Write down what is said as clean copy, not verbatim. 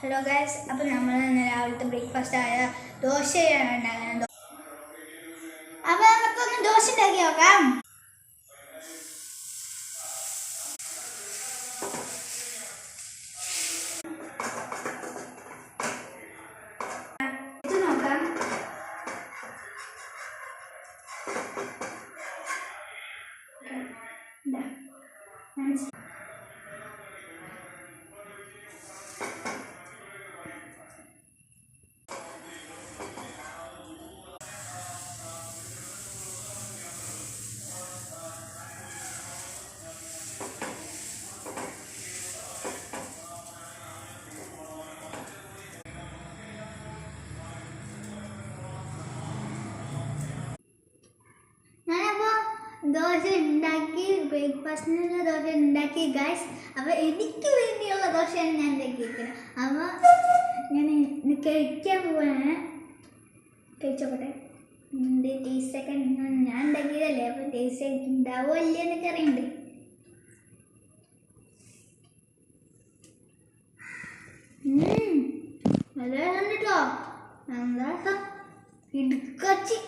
Hello guys, അപ്പോൾ നമ്മൾ രാവിലത്തെ ബ്രേക്ക്ഫാസ്റ്റ് ആയ ദോശയാണ് ഉണ്ടാക്കുന്നത്. അപ്പോൾ നമുക്കൊന്ന് ദോശ ഉണ്ടാക്കി നോക്കാം. ഇത് നോക്കാം. ദോശ ഉണ്ടാക്കി, ബ്രേക്ക്ഫാസ്റ്റിനുള്ള ദോശ ഉണ്ടാക്കി ഗൈസ്. അപ്പോൾ എനിക്ക് വേണ്ടിയുള്ള ദോശയാണ് ഞാൻ ഉണ്ടാക്കിയിരിക്കുന്നത്. അപ്പോൾ ഞാൻ കഴിക്കാൻ പോവാണ്. കഴിച്ചോട്ടെ. എൻ്റെ ടേസ്റ്റൊക്കെ ഞാൻ ഉണ്ടാക്കിയതല്ലേ, അപ്പോൾ ടേസ്റ്റ് ഉണ്ടാവോ അല്ലേ എന്നൊക്കെ അറിയണ്ടേ. നല്ല കണ്ടിട്ടോ, എന്താ ഇടുക്കച്ചി.